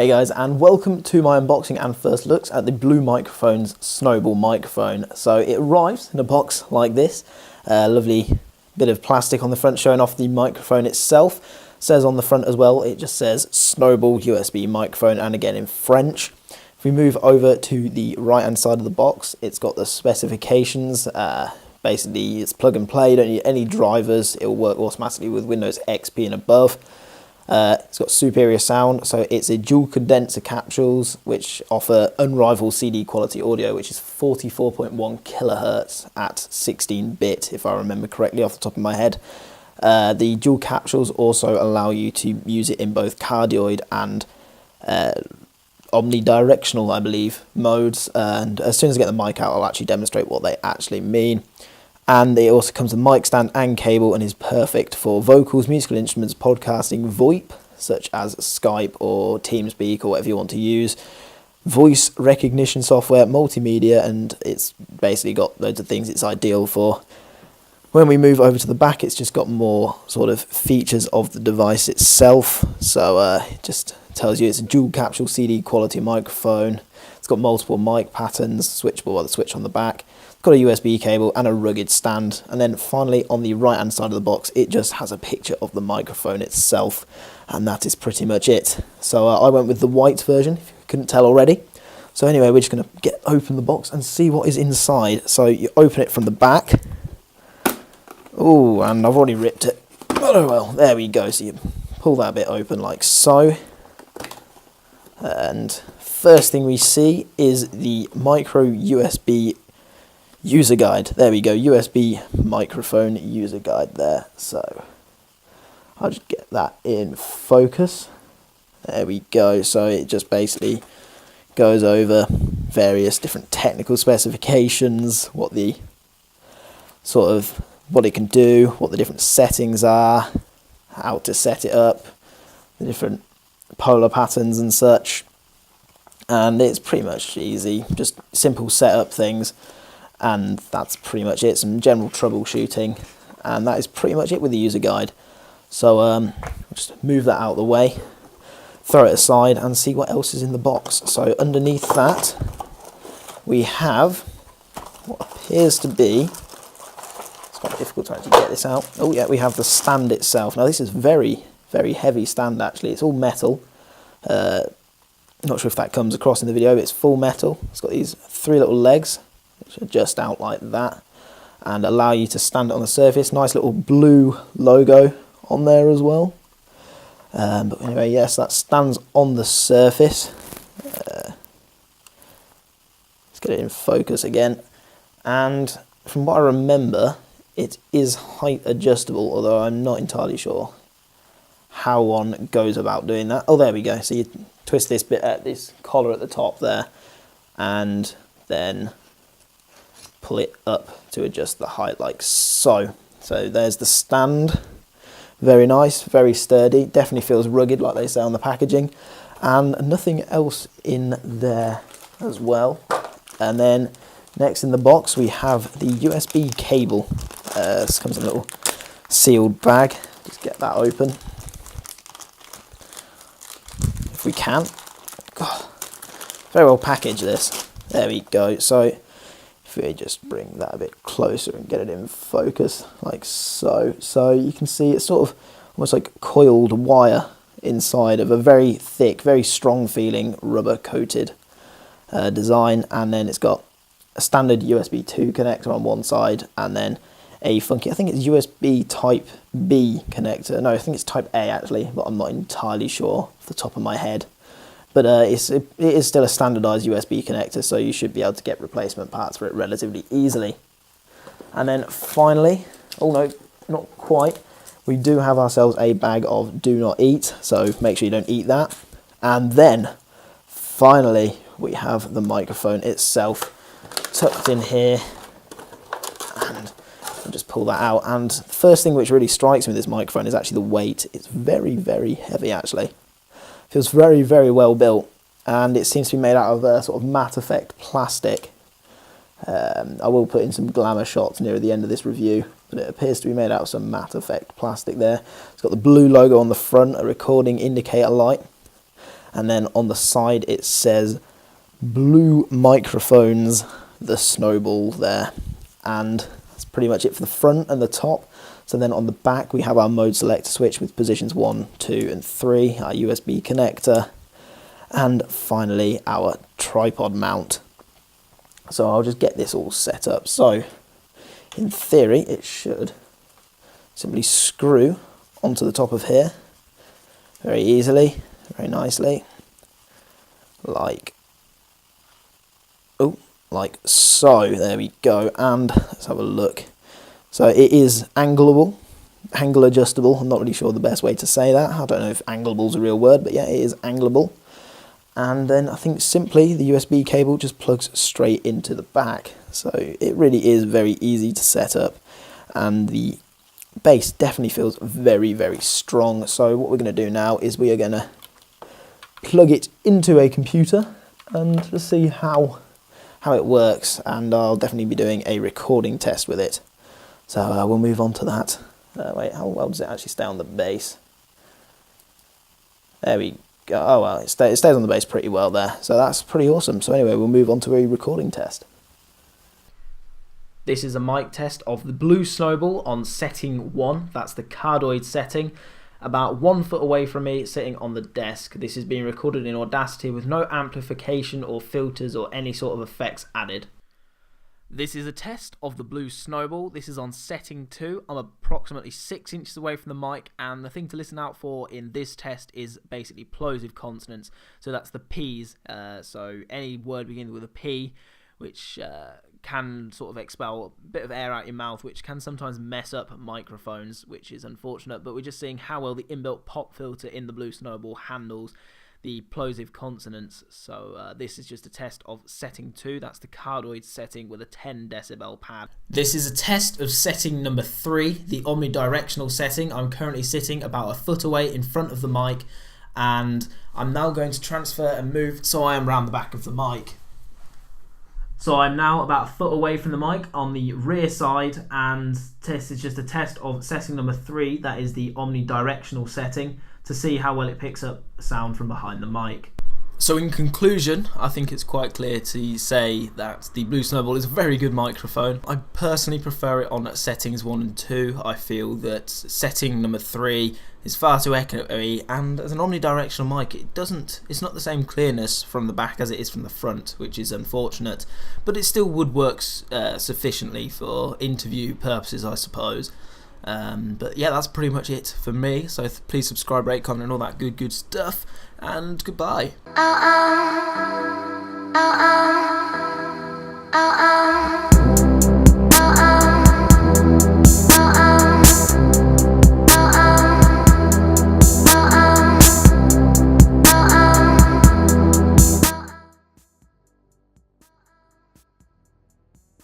Hey guys, and welcome to my unboxing and first looks at the Blue Microphone's Snowball microphone. So it arrives in a box like this, lovely bit of plastic on the front showing off the microphone itself. Says on the front as well, it just says Snowball USB microphone, and again in French. If we move over to the right hand side of the box, it's got the specifications. Basically it's plug and play, you don't need any drivers, it will work automatically with Windows XP and above. It's got superior sound, so it's a dual condenser capsules which offer unrivaled CD quality audio, which is 44.1 kilohertz at 16-bit, if I remember correctly off the top of my head. The dual capsules also allow you to use it in both cardioid and omnidirectional, I believe, modes, and as soon as I get the mic out I'll actually demonstrate what they actually mean. And it also comes with a mic stand and cable and is perfect for vocals, musical instruments, podcasting, VoIP, such as Skype or TeamSpeak or whatever you want to use, voice recognition software, multimedia, and it's basically got loads of things it's ideal for. When we move over to the back, it's just got more sort of features of the device itself. So it just tells you it's a dual capsule CD quality microphone. It's got multiple mic patterns, switchable with a switch on the back. Got a USB cable and a rugged stand, and then finally on the right hand side of the box it just has a picture of the microphone itself, and that is pretty much it. So I went with the white version, if you couldn't tell already. So anyway, we're just going to open the box and see what is inside. So you open it from the back. Oh, and I've already ripped it. Oh well, there we go. So you pull that bit open like so, and first thing we see is the micro USB user guide. There we go, USB microphone user guide there. So I'll just get that in focus. There we go. So it just basically goes over various different technical specifications, what the what it can do, what the different settings are, how to set it up, the different polar patterns and such. And it's pretty much easy, just simple setup things. And that's pretty much it, some general troubleshooting, and that is pretty much it with the user guide. So just move that out of the way, throw it aside and see what else is in the box. So underneath that we have what appears to be, it's quite difficult to actually get this out. Oh yeah, we have the stand itself. Now this is very heavy stand actually, it's all metal. Not sure if that comes across in the video, but it's full metal. It's got these three little legs which adjust out like that and allow you to stand it on the surface. Nice little blue logo on there as well. But anyway, yes, that stands on the surface. Let's get it in focus again. And from what I remember, it is height adjustable, although I'm not entirely sure how one goes about doing that. Oh, there we go. So you twist this bit at this collar at the top there, and then pull it up to adjust the height like so. So there's the stand, very nice, very sturdy, definitely feels rugged like they say on the packaging, and nothing else in there as well. And then next in the box we have the USB cable. This comes in a little sealed bag. Just get that open if we can. God, very well packaged this. There we go. So if we just bring that a bit closer and get it in focus like so. So you can see it's sort of almost like coiled wire inside of a very thick, very strong feeling rubber coated design, and then it's got a standard USB 2 connector on one side and then a funky, I think it's USB type B connector. No, I think it's type A actually, but I'm not entirely sure off the top of my head. But it is still a standardized USB connector, so you should be able to get replacement parts for it relatively easily. And then finally, oh no, not quite, we do have ourselves a bag of do not eat, so make sure you don't eat that. And then finally we have the microphone itself tucked in here, and I'll just pull that out. And the first thing which really strikes me with this microphone is actually the weight. It's very heavy actually. Feels very well built, and it seems to be made out of a sort of matte effect plastic. I will put in some glamour shots near the end of this review, but it appears to be made out of some matte effect plastic there. It's got the blue logo on the front, a recording indicator light, and then on the side it says Blue Microphones, the Snowball there, and that's pretty much it for the front and the top. So then on the back we have our mode selector switch with positions 1, 2 and 3, our USB connector, and finally our tripod mount. So I'll just get this all set up. So in theory it should simply screw onto the top of here very easily, very nicely, like so. There we go, and let's have a look. So it is angleable, angle adjustable. I'm not really sure the best way to say that. I don't know if angleable is a real word, but yeah, it is angleable. And then I think simply the USB cable just plugs straight into the back. So it really is very easy to set up, and the bass definitely feels very, very strong. So what we're going to do now is we are going to plug it into a computer and just see how it works, and I'll definitely be doing a recording test with it. So we'll move on to that. Wait, how well does it actually stay on the bass? There we go. Oh well, it stays on the bass pretty well there, so that's pretty awesome. So anyway, we'll move on to a recording test. This is a mic test of the Blue Snowball on setting 1, that's the cardioid setting, about 1 foot away from me, sitting on the desk. This is being recorded in Audacity with no amplification or filters or any sort of effects added. This is a test of the Blue Snowball. This is on setting 2. I'm approximately 6 inches away from the mic, and the thing to listen out for in this test is basically plosive consonants. So that's the P's. So any word beginning with a P, which can sort of expel a bit of air out your mouth, which can sometimes mess up microphones, which is unfortunate. But we're just seeing how well the inbuilt pop filter in the Blue Snowball handles the plosive consonants. So this is just a test of setting 2. That's the cardioid setting with a 10 decibel pad. This is a test of setting number 3, the omnidirectional setting. I'm currently sitting about a foot away in front of the mic, and I'm now going to transfer and move so I am round the back of the mic. So I'm now about a foot away from the mic on the rear side, and this is just a test of setting number 3, that is the omnidirectional setting, to see how well it picks up sound from behind the mic. So in conclusion, I think it's quite clear to say that the Blue Snowball is a very good microphone. I personally prefer it on settings 1 and 2. I feel that setting number 3 is far too echoey, and as an omnidirectional mic, it's not the same clearness from the back as it is from the front, which is unfortunate, but it still would work sufficiently for interview purposes, I suppose. But yeah, that's pretty much it for me. So please subscribe, rate, comment, and all that good stuff. And goodbye. Oh, oh. Oh, oh. Oh, oh.